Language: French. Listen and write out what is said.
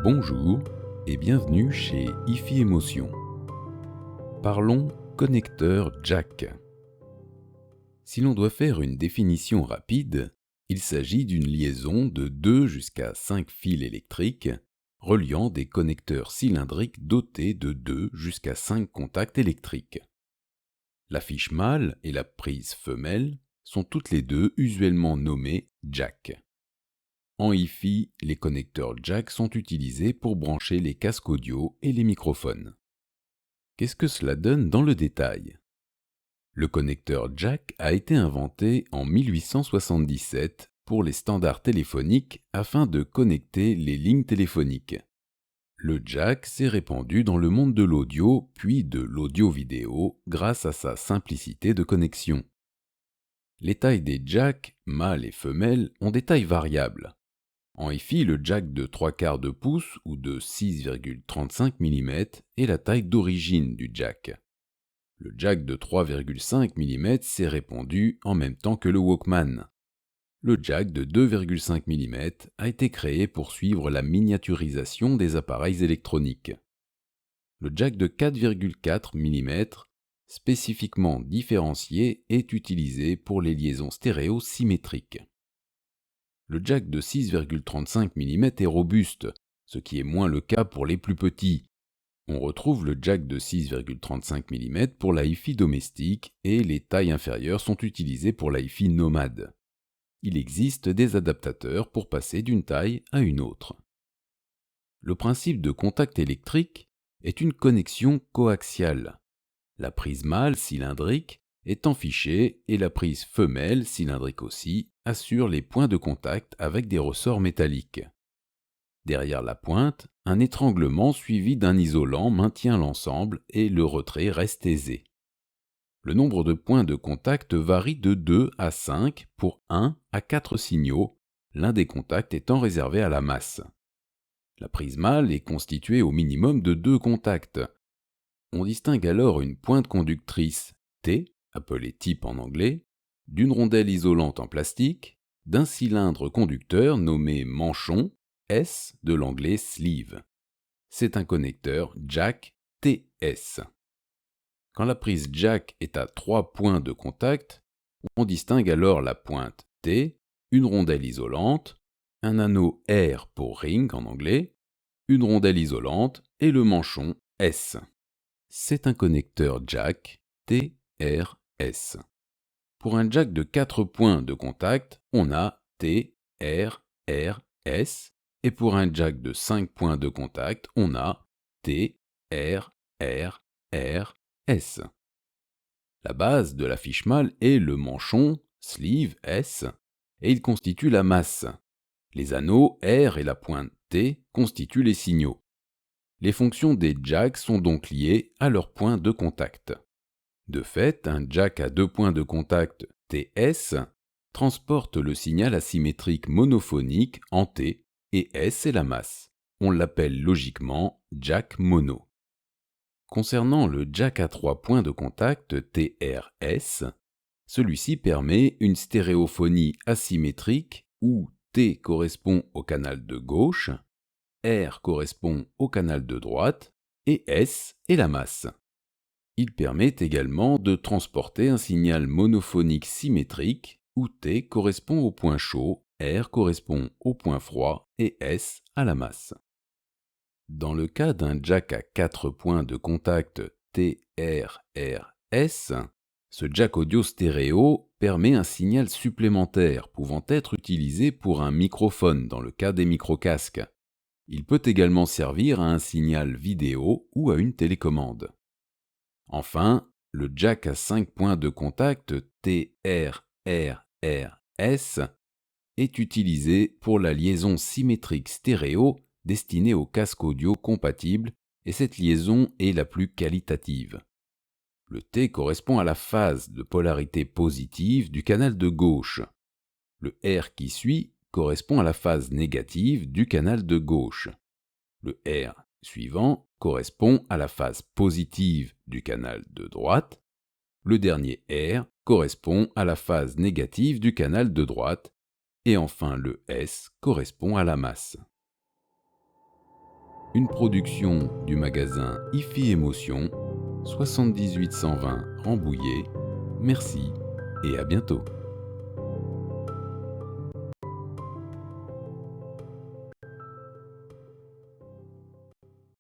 Bonjour et bienvenue chez IFI Émotion. Parlons connecteur jack. Si l'on doit faire une définition rapide, il s'agit d'une liaison de 2 jusqu'à 5 fils électriques reliant des connecteurs cylindriques dotés de 2 jusqu'à 5 contacts électriques. La fiche mâle et la prise femelle sont toutes les deux usuellement nommées jack. En Hi-Fi, les connecteurs jack sont utilisés pour brancher les casques audio et les microphones. Qu'est-ce que cela donne dans le détail ? Le connecteur jack a été inventé en 1877 pour les standards téléphoniques afin de connecter les lignes téléphoniques. Le jack s'est répandu dans le monde de l'audio puis de l'audio-vidéo grâce à sa simplicité de connexion. Les tailles des jacks, mâles et femelles, ont des tailles variables. En Hi-Fi, le jack de 3/4 de pouce ou de 6,35 mm est la taille d'origine du jack. Le jack de 3,5 mm s'est répandu en même temps que le Walkman. Le jack de 2,5 mm a été créé pour suivre la miniaturisation des appareils électroniques. Le jack de 4,4 mm, spécifiquement différencié, est utilisé pour les liaisons stéréo symétriques. Le jack de 6,35 mm est robuste, ce qui est moins le cas pour les plus petits. On retrouve le jack de 6,35 mm pour la Hi-Fi domestique et les tailles inférieures sont utilisées pour la Hi-Fi nomade. Il existe des adaptateurs pour passer d'une taille à une autre. Le principe de contact électrique est une connexion coaxiale. La prise mâle cylindrique est enfichée et la prise femelle cylindrique aussi assure les points de contact avec des ressorts métalliques. Derrière la pointe, un étranglement suivi d'un isolant maintient l'ensemble et le retrait reste aisé. Le nombre de points de contact varie de 2 à 5 pour 1 à 4 signaux, l'un des contacts étant réservé à la masse. La prise mâle est constituée au minimum de 2 contacts. On distingue alors une pointe conductrice T, appelée tip en anglais, d'une rondelle isolante en plastique, d'un cylindre conducteur nommé manchon, S de l'anglais sleeve. C'est un connecteur jack TS. Quand la prise jack est à 3 points de contact, on distingue alors la pointe T, une rondelle isolante, un anneau R pour ring en anglais, une rondelle isolante et le manchon S. C'est un connecteur jack TRS. Pour un jack de 4 points de contact, on a T, R, R, S, et pour un jack de 5 points de contact, on a T, R, R, R, S. La base de la fiche mâle est le manchon, sleeve S, et il constitue la masse. Les anneaux R et la pointe T constituent les signaux. Les fonctions des jacks sont donc liées à leurs points de contact. De fait, un jack à 2 points de contact TS transporte le signal asymétrique monophonique en T et S est la masse. On l'appelle logiquement jack mono. Concernant le jack à 3 points de contact TRS, celui-ci permet une stéréophonie asymétrique où T correspond au canal de gauche, R correspond au canal de droite et S est la masse. Il permet également de transporter un signal monophonique symétrique où T correspond au point chaud, R correspond au point froid et S à la masse. Dans le cas d'un jack à 4 points de contact TRRS, ce jack audio stéréo permet un signal supplémentaire pouvant être utilisé pour un microphone dans le cas des microcasques. Il peut également servir à un signal vidéo ou à une télécommande. Enfin, le jack à 5 points de contact TRRRS est utilisé pour la liaison symétrique stéréo destinée aux casques audio compatibles et cette liaison est la plus qualitative. Le T correspond à la phase de polarité positive du canal de gauche. Le R qui suit correspond à la phase négative du canal de gauche. Le R suivant correspond à la phase positive du canal de droite. Le dernier R correspond à la phase négative du canal de droite. Et enfin le S correspond à la masse. une production du magasin IFI Émotion, 78 120 Rambouillet. Merci et à bientôt.